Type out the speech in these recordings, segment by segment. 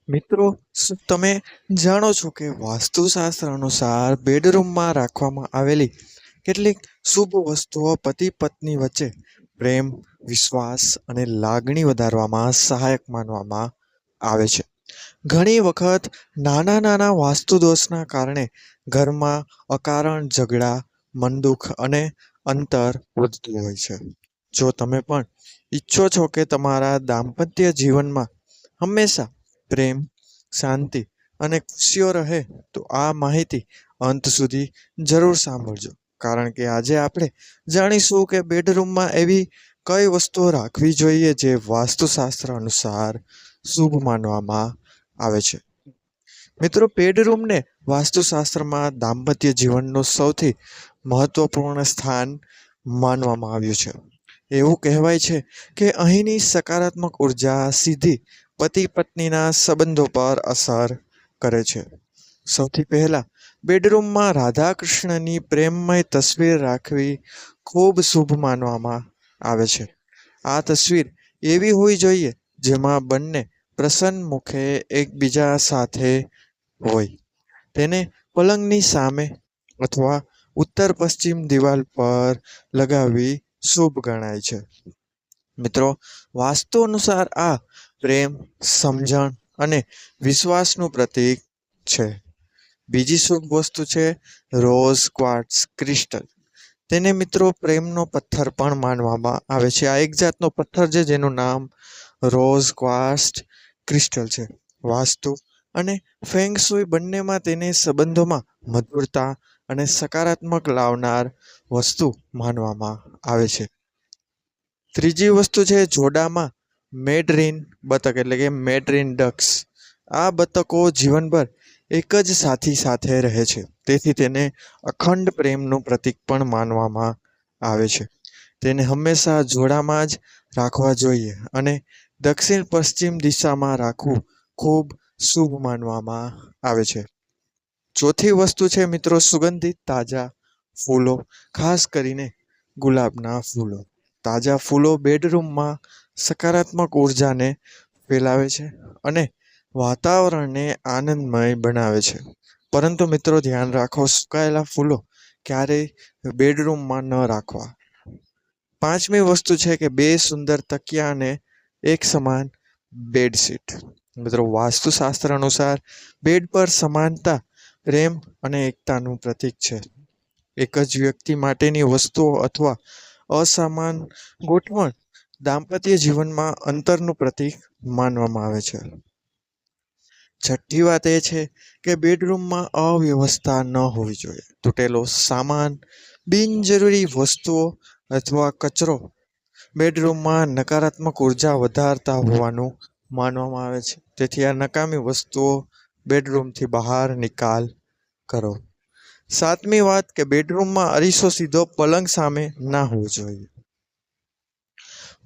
મિત્રો, શું તમે જાણો છો કે વાસ્તુશાસ્ત્ર અનુસાર બેડરૂમમાં રાખવામાં આવેલી કેટલીક શુભ વસ્તુઓ પતિ પત્ની વચ્ચે પ્રેમ, વિશ્વાસ અને લાગણી વધારવામાં સહાયક માનવામાં આવે છે. ઘણી વખત નાના નાના વાસ્તુ દોષના કારણે ઘરમાં અકારણ ઝઘડા, મનદુખ અને અંતર વધતું હોય છે. જો તમે પણ ઈચ્છો છો કે તમારા દાંપત્ય જીવનમાં હંમેશા પ્રેમ, શાંતિ અને ખુશીઓ રહે, તો આ માહિતી અંત સુધી જરૂર સાંભળજો. કારણ કે આજે આપણે જાણીશું કે બેડરૂમમાં એવી કઈ વસ્તુઓ રાખવી જોઈએ જે વાસ્તુશાસ્ત્ર અનુસાર શુભ માનવામાં આવે છે. મિત્રો, બેડરૂમને વાસ્તુશાસ્ત્રમાં દાંપત્ય જીવનનું સૌથી મહત્વપૂર્ણ સ્થાન માનવામાં આવ્યું છે. એવું કહેવાય છે કે અહીંની સકારાત્મક ઉર્જા સીધી પતિ પત્નીના સંબંધો પર અસર કરે છે. સૌથી પહેલા બેડરૂમમાં રાધા કૃષ્ણની પ્રેમમય તસવીર રાખવી ખૂબ શુભ માનવામાં આવે છે. આ તસવીર એવી હોવી જોઈએ જેમાં બંને પ્રસન્ન મુખે એકબીજા સાથે હોય. તેને પલંગની સામે અથવા ઉત્તર પશ્ચિમ દિવાલ પર લગાવવી શુભ ગણાય છે. મિત્રો, વાસ્તુ અનુસાર આ પ્રેમ, સમજણ અને વિશ્વાસનું પ્રતીક છે. બીજી શુભ વસ્તુ છે રોઝ ક્વાર્ટઝ ક્રિસ્ટલ. તેને મિત્રો પ્રેમનો પથ્થર પણ માનવામાં આવે છે. આ એક જાતનો પથ્થર છે જેનું નામ રોઝ ક્વાર્ટઝ ક્રિસ્ટલ છે. વાસ્તુ અને ફેંગ શુઇ બંનેમાં તેને સંબંધોમાં મધુરતા અને સકારાત્મક લાવનાર વસ્તુ માનવામાં આવે છે. ત્રીજી વસ્તુ છે જોડામાં મેડરીન બતક એટલે કે મેડરીન ડક્સ. આ બતકો જીવનભર એક જ સાથી સાથે રહે છે, તેથી તેને અખંડ પ્રેમનું પ્રતીક પણ માનવામાં આવે છે. તેને હંમેશા જોડામાં જ રાખવા જોઈએ અને દક્ષિણ પશ્ચિમ દિશામાં રાખવું ખૂબ શુભ માનવામાં આવે છે. ચોથી વસ્તુ છે મિત્રો સુગંધિત તાજા ફૂલો, ખાસ કરીને ગુલાબના ફૂલો. તાજા ફૂલો બેડરૂમમાં સકારાત્મક ઉર્જાને ફેલાવે છે અને વાતાવરણને આનંદમય બનાવે છે. પરંતુ મિત્રો ધ્યાન રાખો, સુકાયેલા ફૂલો ક્યારેય બેડરૂમમાં ન રાખવા. પાંચમી વસ્તુ છે કે બે સુંદર તકિયા અને એક સમાન બેડશીટ. મિત્રો, વાસ્તુશાસ્ત્ર અનુસાર બેડ પર સમાનતા પ્રેમ અને એકતાનું પ્રતીક છે. એક જ વ્યક્તિ માટેની વસ્તુઓ અથવા અસમાન ગોઠવણ દાંપત્ય જીવનમાં અંતરનું પ્રતીક માનવામાં આવે છે. છઠ્ઠી વાત એ છે કે બેડરૂમમાં અવ્યવસ્થા ન હોવી જોઈએ. તૂટેલો સામાન, બિનજરૂરી વસ્તુઓ અથવા કચરો બેડરૂમમાં નકારાત્મક ઉર્જા વધારતા હોવાનું માનવામાં આવે છે. તેથી આ નકામી વસ્તુઓ બેડરૂમથી બહાર નિકાલ કરો. સાતમી વાત કે બેડરૂમમાં અરીસો સીધો પલંગ સામે ના હોવો જોઈએ.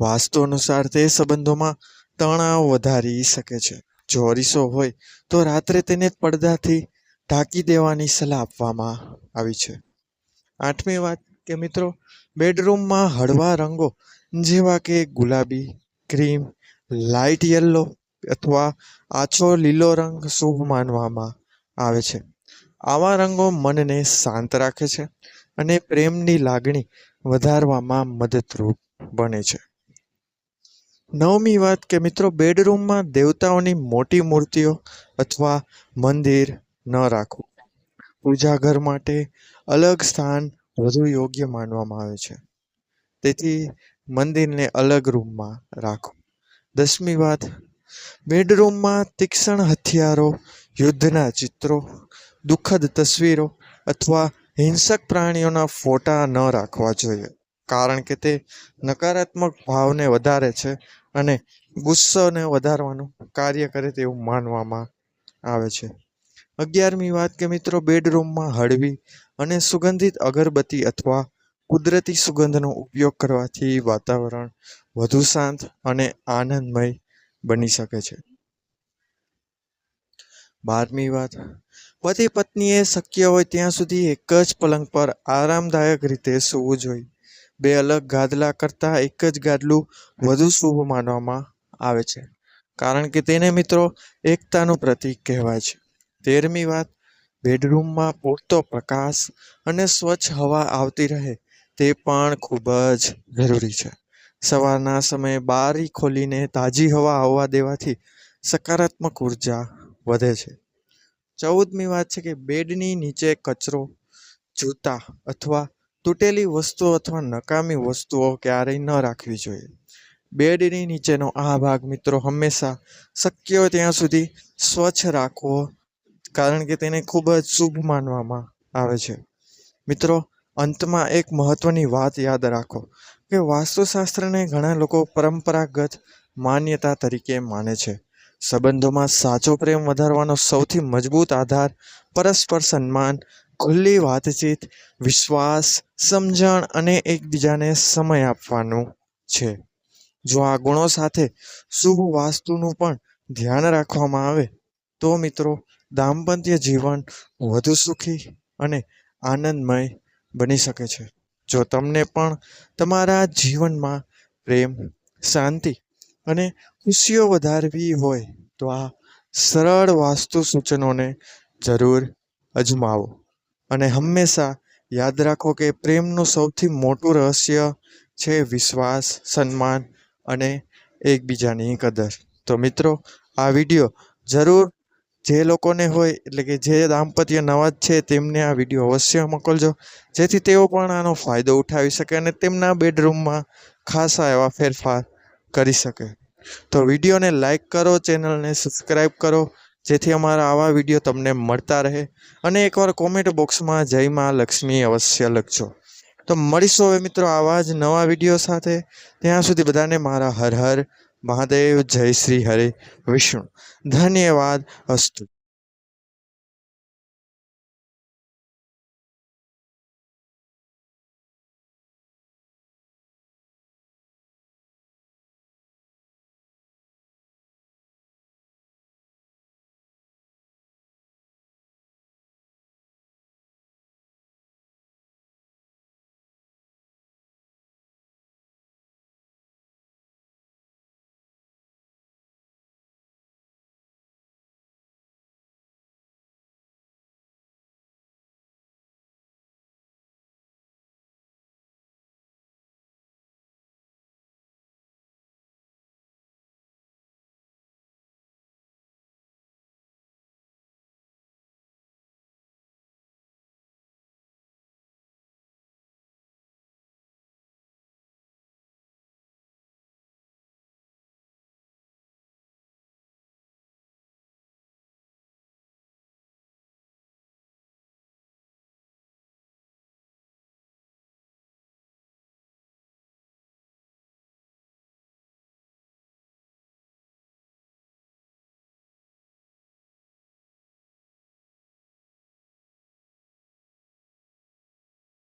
વાસ્તુ અનુસાર તે સંબંધોમાં તણાવ વધારી શકે છે. જો અરીસો હોય તો રાત્રે તેને પડદાથી ઢાંકી દેવાની સલાહ આપવામાં આવી છે. આઠમી વાત કે મિત્રો બેડરૂમમાં હળવા રંગો જેવા કે ગુલાબી, ક્રીમ, લાઇટ યલો અથવા આછો લીલો રંગ શુભ માનવામાં આવે છે. આવા રંગો મનને શાંત રાખે છે અને પ્રેમની લાગણી વધારવામાં મદદરૂપ બને છે. નવમી વાત કે મિત્રો બેડરૂમમાં દેવતાઓની મોટી મૂર્તિઓ અથવા મંદિર ન રાખવું. પૂજા ઘર માટે અલગ સ્થાન વધુ યોગ્ય માનવામાં આવે છે, તેથી મંદિરને અલગ રૂમમાં રાખો. દસમી વાત, બેડરૂમમાં તીક્ષ્ણ હથિયારો, યુદ્ધના ચિત્રો, દુઃખદ તસવીરો અથવા હિંસક પ્રાણીઓના ફોટા ન રાખવા જોઈએ, કારણ કે તે નકારાત્મક ભાવને વધારે છે અને ગુસ્સોને વધારવાનું કાર્ય કરે તેવું માનવામાં આવે છે. 11મી વાત કે મિત્રો બેડરૂમમાં હળવી અને સુગંધિત અગરબત્તી અથવા કુદરતી સુગંધનો ઉપયોગ કરવાથી વાતાવરણ વધુ શાંત અને આનંદમય બની શકે છે. 12મી વાત, પતિ પત્નીએ શક્ય હોય ત્યાં સુધી એક જ પલંગ પર આરામદાયક રીતે સૂવું જોઈએ. બે અલગ ગાદલા કરતાં એક જ ગાદલું વધુ શુભ માનવામાં આવે છે. કારણ કે તેને મિત્રો એકતાનું પ્રતીક કહેવાય છે. 13મી વાત, બેડરૂમમાં પૂરતો પ્રકાશ અને સ્વચ્છ હવા આવતી રહે તે પણ ખૂબ જ જરૂરી છે. સવારના સમયે બારી ખોલીને તાજી હવા આવવા દેવાથી સકારાત્મક ઉર્જા વધે છે. 14મી વાત છે કે બેડની નીચે કચરો, જૂતા અથવા તૂટેલી વસ્તુઓ અથવા નકામી વસ્તુઓ ક્યારેય ન રાખવી જોઈએ. બેડની નીચેનો આ ભાગ મિત્રો હંમેશા શક્ય હોય ત્યાં સુધી સ્વચ્છ રાખવો, કારણ કે તેને ખૂબ જ શુભ માનવામાં આવે છે. મિત્રો, અંતમાં એક મહત્વની વાત યાદ રાખો કે વાસ્તુશાસ્ત્રને ઘણા લોકો પરંપરાગત માન્યતા તરીકે માને છે. સંબંધોમાં સાચો પ્રેમ વધારવાનો સૌથી મજબૂત આધાર પરસ્પર સન્માન, ખુલ્લી વાતચીત, વિશ્વાસ, સમજણ અને એકબીજાને સમય આપવાનું છે. જો આ ગુણો સાથે શુભ વાસ્તુનું પણ ધ્યાન રાખવામાં આવે તો મિત્રો દાંપત્ય જીવન વધુ સુખી અને આનંદમય બની શકે છે. જો તમને પણ તમારા જીવનમાં પ્રેમ, શાંતિ અને ખુશીઓ વધારવી હોય તો આ સરળ વાસ્તુ સૂચનોને જરૂર અજમાવો. અને હંમેશા યાદ રાખો કે પ્રેમનું સૌથી મોટું રહસ્ય છે વિશ્વાસ, સન્માન અને એકબીજાની કદર. તો મિત્રો, આ વિડીયો જરૂર જે લોકોને હોય, એટલે કે જે દાંપત્ય નવા જ છે તેમને આ વિડીયો અવશ્ય મોકલજો, જેથી તેઓ પણ આનો ફાયદો ઉઠાવી શકે અને તેમના બેડરૂમમાં ખાસા એવા ફેરફાર કરી શકે. તો વિડીયોને લાઈક કરો, ચેનલને સબસ્ક્રાઈબ કરો, જેથી અમારા આવા વિડીયો તમને મળતા રહે. અને એકવાર કોમેન્ટ બોક્સમાં જય માં લક્ષ્મી અવશ્ય લખજો. તો મળીશું હવે મિત્રો આવા જ નવા વિડીયો સાથે. ત્યાં સુધી બધાને મારા હર હર મહાદેવ, જય શ્રી હરે વિષ્ણુ. ધન્યવાદ. અસ્તુ.